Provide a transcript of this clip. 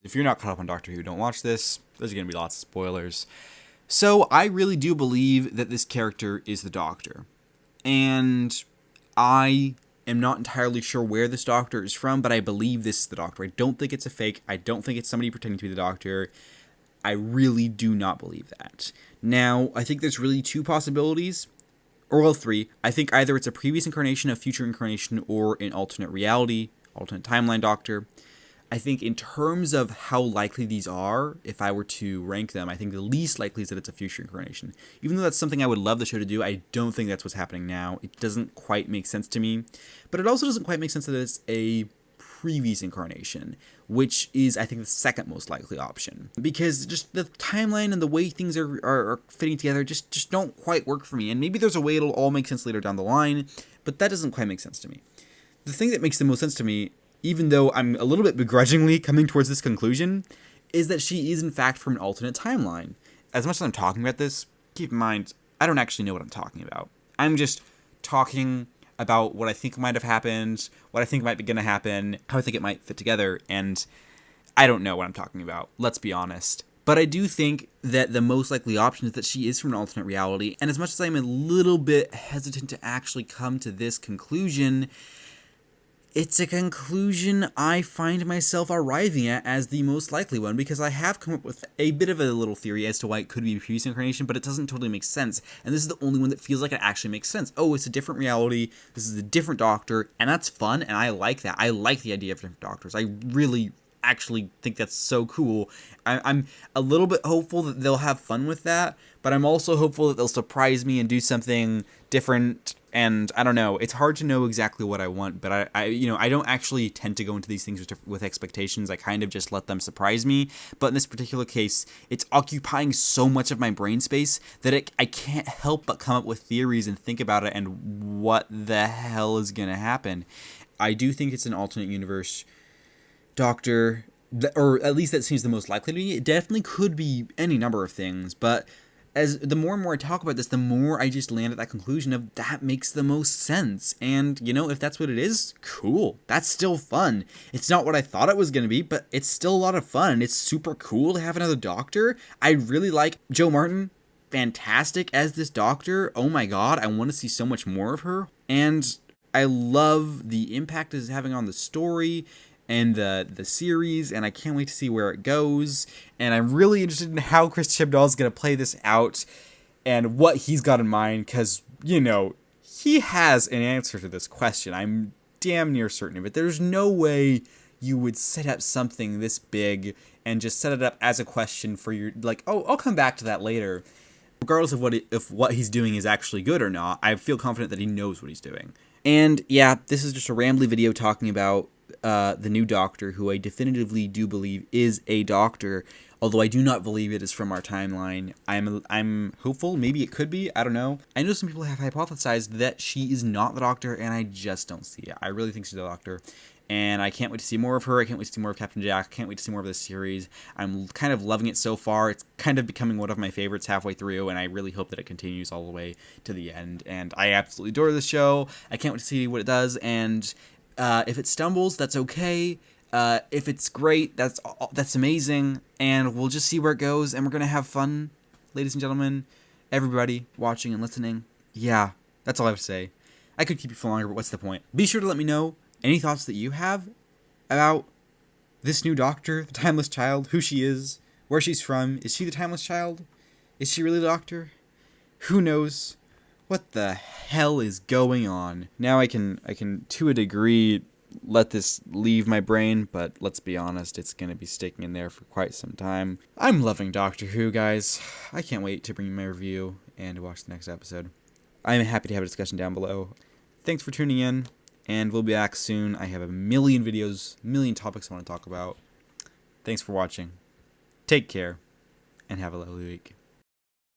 If you're not caught up on Doctor Who, don't watch this. There's going to be lots of spoilers. So I really do believe that this character is the Doctor. And I am not entirely sure where this Doctor is from, but I believe this is the Doctor. I don't think it's a fake. I don't think it's somebody pretending to be the Doctor. I really do not believe that. Now, I think there's really two possibilities. Or well, three. I think either it's a previous incarnation, a future incarnation, or an alternate reality, alternate timeline Doctor. I think in terms of how likely these are, if I were to rank them, I think the least likely is that it's a future incarnation. Even though that's something I would love the show to do, I don't think that's what's happening now. It doesn't quite make sense to me. But it also doesn't quite make sense that it's a previous incarnation, which is, I think, the second most likely option. Because just the timeline and the way things are fitting together just don't quite work for me. And maybe there's a way it'll all make sense later down the line, but that doesn't quite make sense to me. The thing that makes the most sense to me, even though I'm a little bit begrudgingly coming towards this conclusion, is that she is in fact from an alternate timeline. As much as I'm talking about this, keep in mind, I don't actually know what I'm talking about. I'm just talking about what I think might have happened, what I think might be going to happen, how I think it might fit together, and I don't know what I'm talking about, let's be honest. But I do think that the most likely option is that she is from an alternate reality, and as much as I'm a little bit hesitant to actually come to this conclusion, it's a conclusion I find myself arriving at as the most likely one, because I have come up with a bit of a little theory as to why it could be a previous incarnation, but it doesn't totally make sense. And this is the only one that feels like it actually makes sense. Oh, it's a different reality, this is a different Doctor, and that's fun, and I like that. I like the idea of different Doctors. I really actually think that's so cool. I'm a little bit hopeful that they'll have fun with that, but I'm also hopeful that they'll surprise me and do something different. And I don't know, it's hard to know exactly what I want, but I don't actually tend to go into these things with expectations. I kind of just let them surprise me. But in this particular case, it's occupying so much of my brain space that I can't help but come up with theories and think about it and what the hell is going to happen. I do think it's an alternate universe Doctor, or at least that seems the most likely to me. It definitely could be any number of things, but as the more and more I talk about this, the more I just land at that conclusion of that makes the most sense. And, if that's what it is, cool. That's still fun. It's not what I thought it was going to be, but it's still a lot of fun. It's super cool to have another Doctor. I really like Jo Martin. Fantastic as this Doctor. Oh my god, I want to see so much more of her. And I love the impact it's having on the story and the series, and I can't wait to see where it goes. And I'm really interested in how Chris Chibnall is going to play this out and what he's got in mind, because, he has an answer to this question. I'm damn near certain of it. There's no way you would set up something this big and just set it up as a question for your, I'll come back to that later. Regardless of what he's doing is actually good or not, I feel confident that he knows what he's doing. And yeah, this is just a rambly video talking about the new Doctor, who I definitively do believe is a Doctor, although I do not believe it is from our timeline. I'm hopeful. Maybe it could be. I don't know. I know some people have hypothesized that she is not the Doctor, and I just don't see it. I really think she's the Doctor, and I can't wait to see more of her. I can't wait to see more of Captain Jack. I can't wait to see more of this series. I'm kind of loving it so far. It's kind of becoming one of my favorites halfway through, and I really hope that it continues all the way to the end. And I absolutely adore this show. I can't wait to see what it does, and if it stumbles, that's okay. If it's great, that's amazing. And we'll just see where it goes, and we're going to have fun, ladies and gentlemen, everybody watching and listening. Yeah, that's all I have to say. I could keep you for longer, but what's the point? Be sure to let me know any thoughts that you have about this new Doctor, the Timeless Child, who she is, where she's from. Is she the Timeless Child? Is she really the Doctor? Who knows? What the hell is going on? Now I can to a degree let this leave my brain, but let's be honest, it's going to be sticking in there for quite some time. I'm loving Doctor Who, guys. I can't wait to bring you my review and to watch the next episode. I'm happy to have a discussion down below. Thanks for tuning in, and we'll be back soon. I have a million videos, a million topics I want to talk about. Thanks for watching. Take care, and have a lovely week.